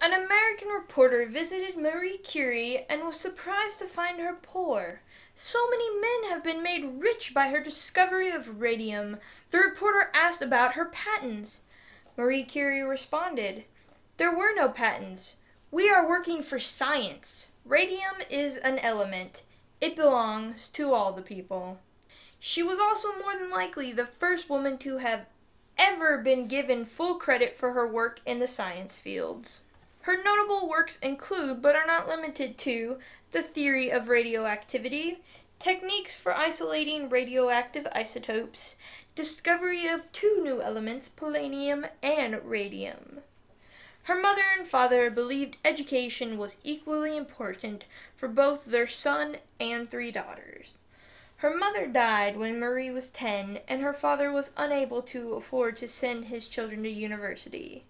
An American reporter visited Marie Curie and was surprised to find her poor. So many men have been made rich by her discovery of radium. The reporter asked about her patents. Marie Curie responded, "There were no patents. We are working for science. Radium is an element. It belongs to all the people." She was also more than likely the first woman to have ever been given full credit for her work in the science fields. Her notable works include, but are not limited to, the theory of radioactivity, techniques for isolating radioactive isotopes, discovery of two new elements, polonium and radium. Her mother and father believed education was equally important for both their son and three daughters. Her mother died when Marie was 10, and her father was unable to afford to send his children to university.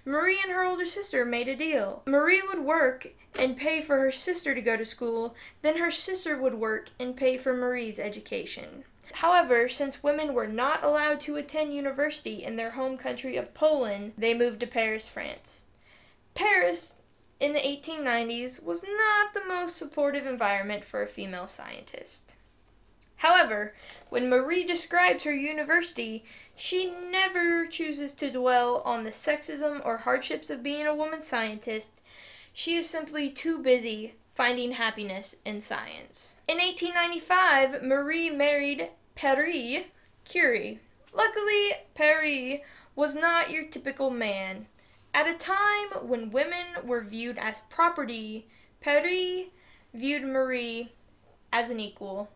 Marie and her older sister made a deal. Marie would work and pay for her sister to go to school, then her sister would work and pay for Marie's education. However, since women were not allowed to attend university in their home country of Poland, they moved to Paris, France. Paris, in the 1890s, was not the most supportive environment for a female scientist. However, when Marie describes her university, she never chooses to dwell on the sexism or hardships of being a woman scientist. She is simply too busy finding happiness in science. In 1895, Marie married Pierre Curie. Luckily, Pierre was not your typical man. At a time when women were viewed as property, Pierre viewed Marie as an equal,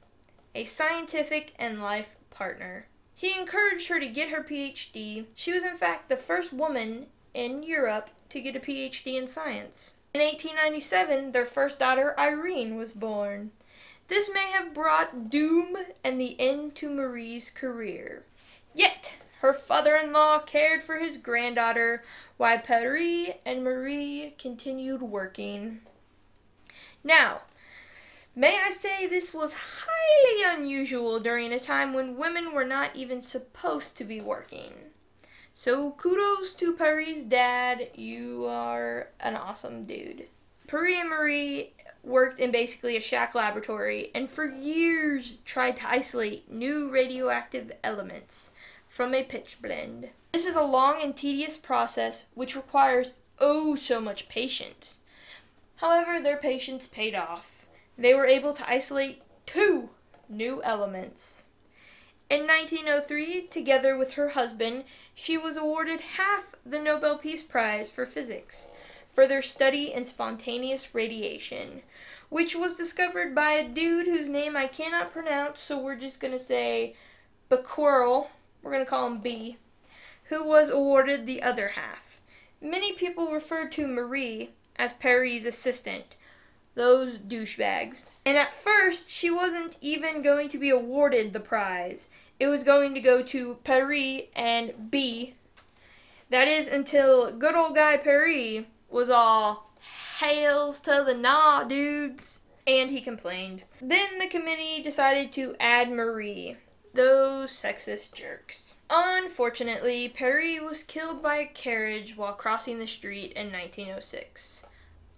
a scientific and life partner. He encouraged her to get her PhD. She was in fact the first woman in Europe to get a PhD in science. In 1897, their first daughter, Irene, was born. This may have brought doom and the end to Marie's career. Yet, her father-in-law cared for his granddaughter, while Pierre and Marie continued working. Now, may I say this was highly unusual during a time when women were not even supposed to be working. So kudos to Pierre's dad, you are an awesome dude. Pierre and Marie worked in basically a shack laboratory and for years tried to isolate new radioactive elements from a pitch blende. This is a long and tedious process which requires oh so much patience. However, their patience paid off. They were able to isolate two new elements. In 1903, together with her husband, she was awarded half the Nobel Peace Prize for Physics for their study in spontaneous radiation, which was discovered by a dude whose name I cannot pronounce, so we're just going to say Becquerel, we're going to call him B, who was awarded the other half. Many people referred to Marie as Pierre's assistant, those douchebags. And at first, she wasn't even going to be awarded the prize. It was going to go to Pierre and B. That is until good old guy Pierre was all, "Hails to the nah, dudes," and he complained. Then the committee decided to add Marie. Those sexist jerks. Unfortunately, Pierre was killed by a carriage while crossing the street in 1906.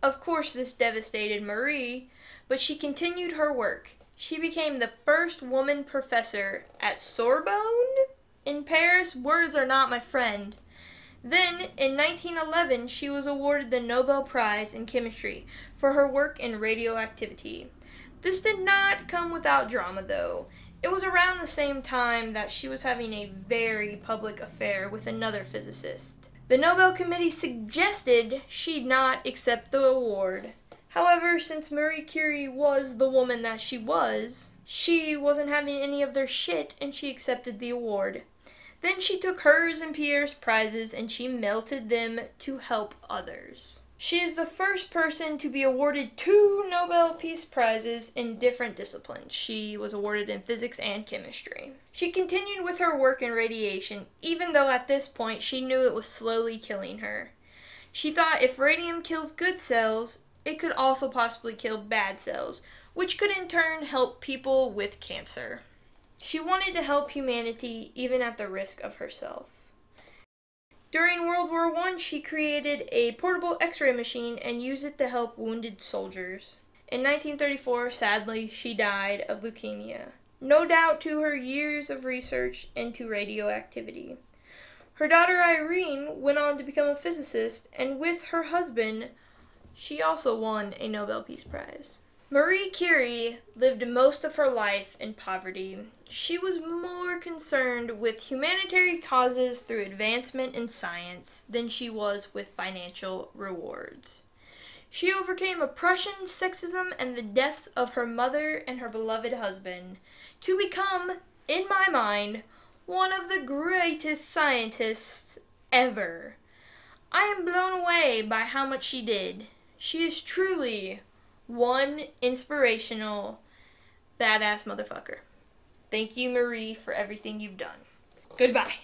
Of course, this devastated Marie, but she continued her work. She became the first woman professor at Sorbonne in Paris. Words are not my friend. Then, in 1911, she was awarded the Nobel Prize in Chemistry for her work in radioactivity. This did not come without drama, though. It was around the same time that she was having a very public affair with another physicist. The Nobel Committee suggested she not accept the award. However, since Marie Curie was the woman that she wasn't having any of their shit and she accepted the award. Then she took hers and Pierre's prizes and she melted them to help others. She is the first person to be awarded 2 Nobel Peace Prizes in different disciplines. She was awarded in physics and chemistry. She continued with her work in radiation, even though at this point she knew it was slowly killing her. She thought if radium kills good cells, it could also possibly kill bad cells, which could in turn help people with cancer. She wanted to help humanity even at the risk of herself. During World War I, she created a portable x-ray machine and used it to help wounded soldiers. In 1934, sadly, she died of leukemia, no doubt to her years of research into radioactivity. Her daughter Irene went on to become a physicist, and with her husband, she also won a Nobel Peace Prize. Marie Curie lived most of her life in poverty. She was more concerned with humanitarian causes through advancement in science than she was with financial rewards. She overcame oppression, sexism, and the deaths of her mother and her beloved husband to become, in my mind, one of the greatest scientists ever. I am blown away by how much she did. She is truly one inspirational, badass motherfucker. Thank you, Marie, for everything you've done. Goodbye.